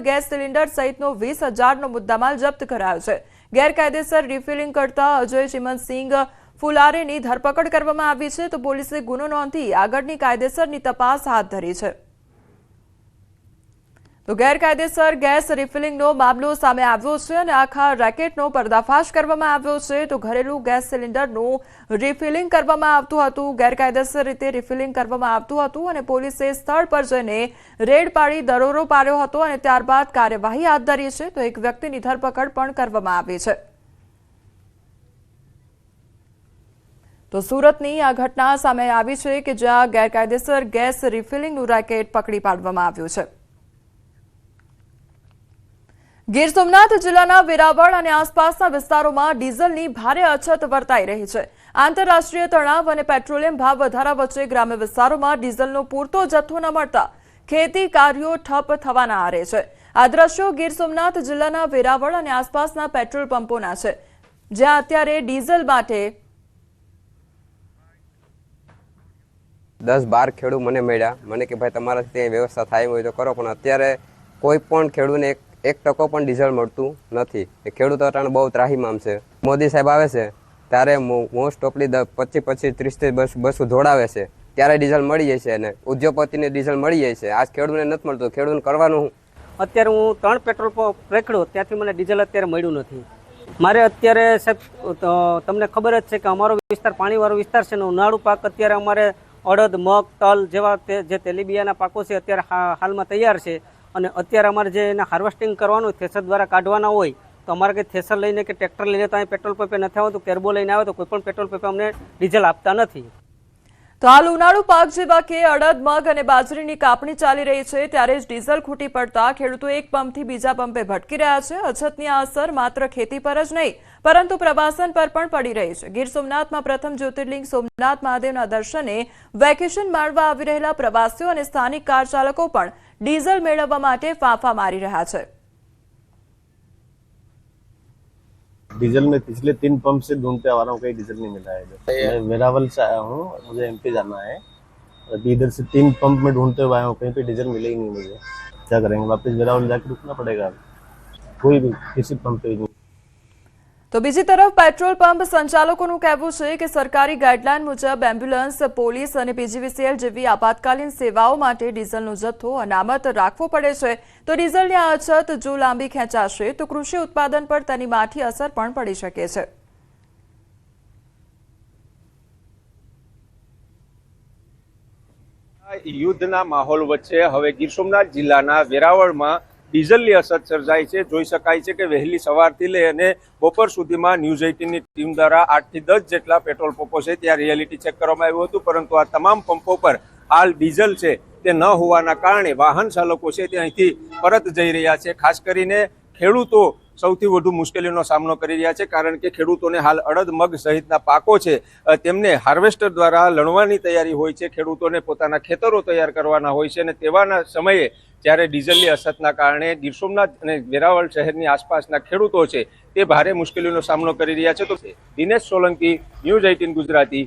Gas cylinder સહિતનો 20,000નો મુદ્દામાલ જપ્ત કરાયો છે। ગેરકાયદેસર રિફિલિંગ કરતા અજય ચિમનસિંહ ફુલારેની ધરપકડ કરવામાં આવી છે, તો પોલીસે ગુનો નોંધી આગળની કાયદેસરની તપાસ હાથ ધરી છે। તો ગેરકાયદેસર ગેસ રિફિલિંગનો મામલો સામે આવ્યો છે અને આખા રેકેટનો પર્દાફાશ કરવામાં આવ્યો છે। તો ઘરેલું ગેસ સિલિન્ડરનું રિફિલિંગ કરવામાં આવતું હતું, ગેરકાયદેસર રીતે રિફિલિંગ કરવામાં આવતું હતું અને પોલીસે સ્થળ પર જઈને રેડ પાડી દરોડો પાડ્યો હતો અને ત્યારબાદ કાર્યવાહી હાથ ધરી છે। તો એક વ્યક્તિની ધરપકડ પણ કરવામાં આવી છે। તો સુરતની આ ઘટના સામે આવી છે કે જ્યાં ગેરકાયદેસર ગેસ રિફિલિંગનું રેકેટ પકડી પાડવામાં આવ્યું છે। ગીર સોમનાથ જિલ્લાના વેરાવળ અને આસપાસના વિસ્તારોમાં ડીઝલની ભારે અછત વર્તાઈ રહી છે। આંતરરાષ્ટ્રીય તણાવ અને પેટ્રોલિયમ ભાવ વધારા વચ્ચે ગ્રામ્ય વિસ્તારોમાં ડીઝલનો પૂરતો જથ્થો ન મળતા ખેતી કાર્યો ઠપ થવાના આરે છે। આ દ્રશ્યો ગીર સોમનાથ જિલ્લાના વેરાવળ અને આસપાસના પેટ્રોલ પંપોના છે, જ્યાં અત્યારે ડીઝલ માટે 10-12 ખેડૂત મને મળ્યા, મને કે ભાઈ તમારા ત્યાં વ્યવસ્થા થાય હોય તો કરો, પણ અત્યારે કોઈ પણ ખેડૂતને એક ટકો પણ ડીઝલ મળતું નથી। એ ખેડૂતો અટાણે બહુ ત્રાહીમામ છે। મોદી સાહેબ આવે છે ત્યારે મોસ્ટ ઓફલી 25-30 બસો દોડાવે છે, ત્યારે ડીઝલ મળી જાય છે અને ઉદ્યોગપતિને ડીઝલ મળી જાય છે। આજ ખેડૂતને નથી મળતું, ખેડૂતને કરવાનું શું? અત્યારે હું 3 પેટ્રોલ પંપ રેખડ્યો, ત્યાંથી મને ડીઝલ અત્યારે મળ્યું નથી। મારે અત્યારે સાહેબ તમને ખબર જ છે કે અમારો વિસ્તાર પાણીવાળો વિસ્તાર છે ને ઉનાળુ પાક અત્યારે અમારે અડદ, મગ, તલ જેવા જે તેલીબિયાના પાકો છે અત્યારે હાલમાં તૈયાર છે અને અત્યારે અમારે જે એને હાર્વેસ્ટિંગ કરવાનું થ્રેસર દ્વારા કાઢવાના હોય તો અમારે કંઈ થ્રેસર લઈને કે ટ્રેક્ટર લઈને તો અહીં પેટ્રોલ પંપે નથી આવતું, કેરબો લઈને આવે તો કોઈ પણ પેટ્રોલ પંપે અમને ડીઝલ આપતા નથી। તો હાલ ઉનાળુ પાક જેવા કે અડદ, મગ અને બાજરીની કાપણી ચાલી રહી છે, ત્યારે જ ડીઝલ ખૂટી પડતા ખેડૂતો એક પંપથી બીજા પંપે ભટકી રહ્યા છે। અછતની આ અસર માત્ર ખેતી પર જ નહીં પરંતુ પ્રવાસન પર પણ પડી રહી છે। ગીર સોમનાથમાં પ્રથમ જ્યોતિર્લિંગ સોમનાથ મહાદેવના દર્શને વેકેશન માણવા આવી રહેલા પ્રવાસીઓ અને સ્થાનિક કાર ચાલકો પણ डीजल मेळववा माटे फाफा मारी रहा है। डीजल में पिछले 3 पंप से ढूंढते आ रहा हूँ, कहीं डीजल नहीं मिला है। मैं वेरावल से आया हूँ, मुझे एमपी जाना है। अभी इधर से 3 पंप में ढूंढते हुए आया हूँ, कहीं पे डीजल मिले ही नहीं मुझे। क्या करेंगे, वापस वेरावल जाकर रुकना पड़ेगा। कोई भी किसी पंप पे नहीं। तो बीजी तरफ पेट्रोल पंप संचालकोનું કહેવું છે કે સરકારી ગાઈડલાઈન મુજબ એમ્બ્યુલન્સ, પોલીસ અને પીજીવીસીએલ જેવી આપાતકાલીન સેવાઓ માટે ડીઝલનો જથ્થો અનામત રાખવો પડે છે। તો ડીઝલની આ અછત જો લાંબી ખેંચાશે તો કૃષિ ઉત્પાદન પર તેની માઠી અસર પણ પડી શકે છે। યુદ્ધના માહોલ વચ્ચે હવે ગીર સોમનાથ જિલ્લાના વેરાવળમાં ડીઝલની અછત સર્જાઈ છે। જોઈ શકાય છે કે વહેલી સવારથી લઈ અને બપોર સુધીમાં ન્યૂઝ 18ની ટીમ દ્વારા 8 થી 10 જેટલા પેટ્રોલ પંપો છે ત્યાં રિયાલિટી ચેક કરવામાં આવ્યું હતું, પરંતુ આ તમામ પંપો પર હાલ ડીઝલ છે તે ન હોવાના કારણે વાહન ચાલકો છે તે અહીંથી પરત જઈ રહ્યા છે। ખાસ કરીને ખેડૂતો સૌથી વધુ મુશ્કેલીનો સામનો કરી રહ્યા છે, કારણ કે ખેડૂતોને હાલ અડદ, મગ સહિતના પાકો છે તેમને હાર્વેસ્ટર દ્વારા લણવાની તૈયારી હોય છે। ખેડૂતોને પોતાના ખેતરો તૈયાર કરવાના હોય છે અને તેવાના સમયે જ્યારે ડીઝલની અછતના કારણે ગીર સોમનાથ અને વેરાવળ શહેરની આસપાસના ખેડૂતો છે તે ભારે મુશ્કેલીનો સામનો કરી રહ્યા છે। તો દિનેશ સોલંકી, ન્યૂઝ 18 ગુજરાતી।